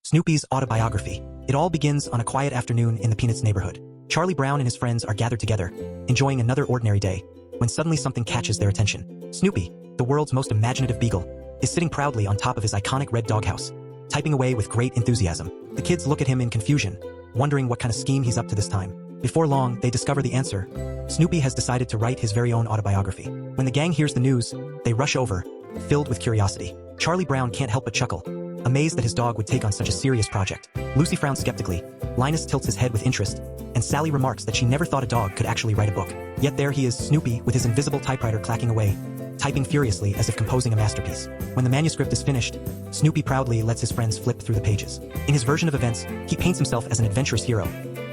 Snoopy's Autobiography. It all begins on a quiet afternoon in the Peanuts neighborhood. Charlie Brown and his friends are gathered together, enjoying another ordinary day, when suddenly something catches their attention. Snoopy, the world's most imaginative beagle, is sitting proudly on top of his iconic red doghouse, typing away with great enthusiasm. The kids look at him in confusion, wondering what kind of scheme he's up to this time. Before long, they discover the answer. Snoopy has decided to write his very own autobiography. When the gang hears the news, they rush over, filled with curiosity. Charlie Brown can't help but chuckle, amazed that his dog would take on such a serious project. Lucy frowns skeptically, Linus tilts his head with interest, and Sally remarks that she never thought a dog could actually write a book. Yet there he is, Snoopy, with his invisible typewriter clacking away, typing furiously as if composing a masterpiece. When the manuscript is finished, Snoopy proudly lets his friends flip through the pages. In his version of events, he paints himself as an adventurous hero,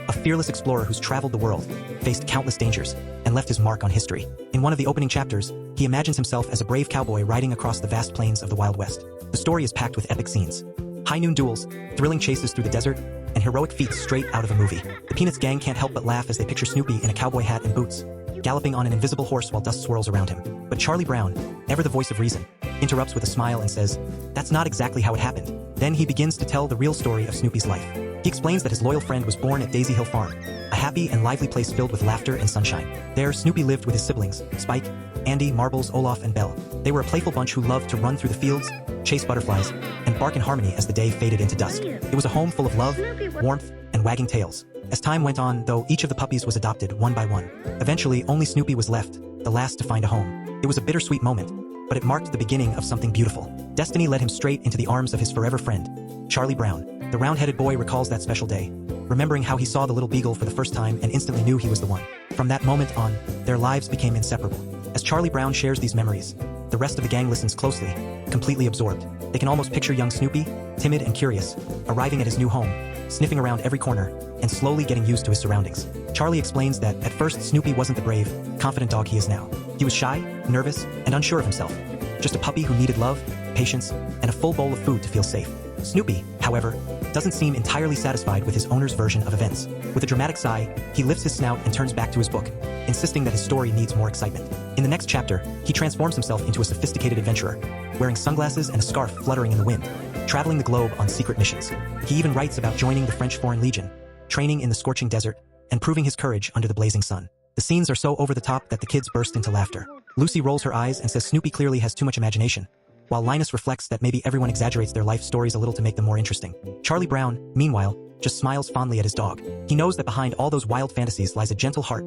a fearless explorer who's traveled the world, faced countless dangers, and left his mark on history. In one of the opening chapters, he imagines himself as a brave cowboy riding across the vast plains of the Wild West. The story is packed with epic scenes, high-noon duels, thrilling chases through the desert, and heroic feats straight out of a movie. The Peanuts gang can't help but laugh as they picture Snoopy in a cowboy hat and boots, galloping on an invisible horse while dust swirls around him. But Charlie Brown, ever the voice of reason, interrupts with a smile and says, "That's not exactly how it happened." Then he begins to tell the real story of Snoopy's life. He explains that his loyal friend was born at Daisy Hill Farm, a happy and lively place filled with laughter and sunshine. There, Snoopy lived with his siblings, Spike, Andy, Marbles, Olaf, and Belle. They were a playful bunch who loved to run through the fields, chase butterflies, and bark in harmony as the day faded into dusk. It was a home full of love, warmth, and wagging tails. As time went on, though, each of the puppies was adopted one by one. Eventually, only Snoopy was left, the last to find a home. It was a bittersweet moment, but it marked the beginning of something beautiful. Destiny led him straight into the arms of his forever friend, Charlie Brown. The round-headed boy recalls that special day, remembering how he saw the little beagle for the first time and instantly knew he was the one. From that moment on, their lives became inseparable. As Charlie Brown shares these memories, the rest of the gang listens closely, completely absorbed. They can almost picture young Snoopy, timid and curious, arriving at his new home, sniffing around every corner, and slowly getting used to his surroundings. Charlie explains that at first Snoopy wasn't the brave, confident dog he is now. He was shy, nervous, and unsure of himself. Just a puppy who needed love, patience, and a full bowl of food to feel safe. Snoopy, however, doesn't seem entirely satisfied with his owner's version of events. With a dramatic sigh, he lifts his snout and turns back to his book, insisting that his story needs more excitement. In the next chapter, he transforms himself into a sophisticated adventurer, wearing sunglasses and a scarf fluttering in the wind, traveling the globe on secret missions. He even writes about joining the French Foreign Legion, training in the scorching desert, and proving his courage under the blazing sun. The scenes are so over the top that the kids burst into laughter. Lucy rolls her eyes and says Snoopy clearly has too much imagination, while Linus reflects that maybe everyone exaggerates their life stories a little to make them more interesting. Charlie Brown, meanwhile, just smiles fondly at his dog. He knows that behind all those wild fantasies lies a gentle heart,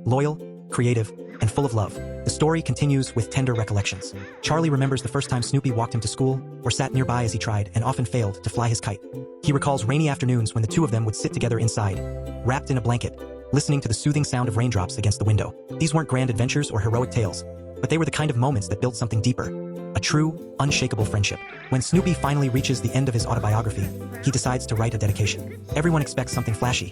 loyal, creative, and full of love. The story continues with tender recollections. Charlie remembers the first time Snoopy walked him to school, or sat nearby as he tried and often failed to fly his kite. He recalls rainy afternoons when the two of them would sit together inside, wrapped in a blanket, listening to the soothing sound of raindrops against the window. These weren't grand adventures or heroic tales, but they were the kind of moments that built something deeper, a true, unshakable friendship. When Snoopy finally reaches the end of his autobiography, he decides to write a dedication. Everyone expects something flashy,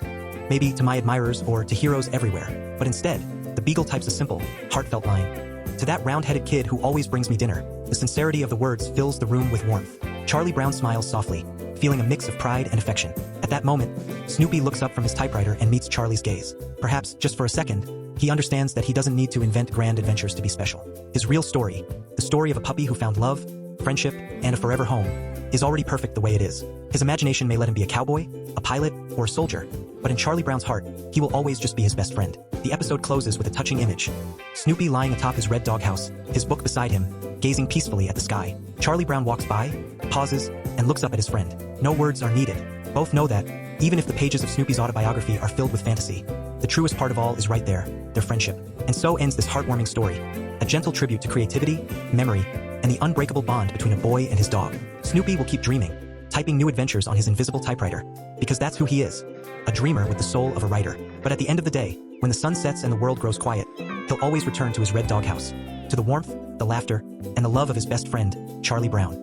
maybe to my admirers or to heroes everywhere, but instead, the Beagle types a simple, heartfelt line. "To that round-headed kid who always brings me dinner." The sincerity of the words fills the room with warmth. Charlie Brown smiles softly, feeling a mix of pride and affection. At that moment, Snoopy looks up from his typewriter and meets Charlie's gaze. Perhaps, just for a second, he understands that he doesn't need to invent grand adventures to be special. His real story, the story of a puppy who found love, friendship, and a forever home, is already perfect the way it is. His imagination may let him be a cowboy, a pilot, or a soldier, but in Charlie Brown's heart, he will always just be his best friend. The episode closes with a touching image. Snoopy lying atop his red doghouse, his book beside him, gazing peacefully at the sky. Charlie Brown walks by, pauses, and looks up at his friend. No words are needed. Both know that, even if the pages of Snoopy's autobiography are filled with fantasy, the truest part of all is right there, their friendship. And so ends this heartwarming story, a gentle tribute to creativity, memory, and the unbreakable bond between a boy and his dog. Snoopy will keep dreaming, typing new adventures on his invisible typewriter, because that's who he is, a dreamer with the soul of a writer. But at the end of the day, when the sun sets and the world grows quiet, he'll always return to his red doghouse, to the warmth, the laughter, and the love of his best friend, Charlie Brown.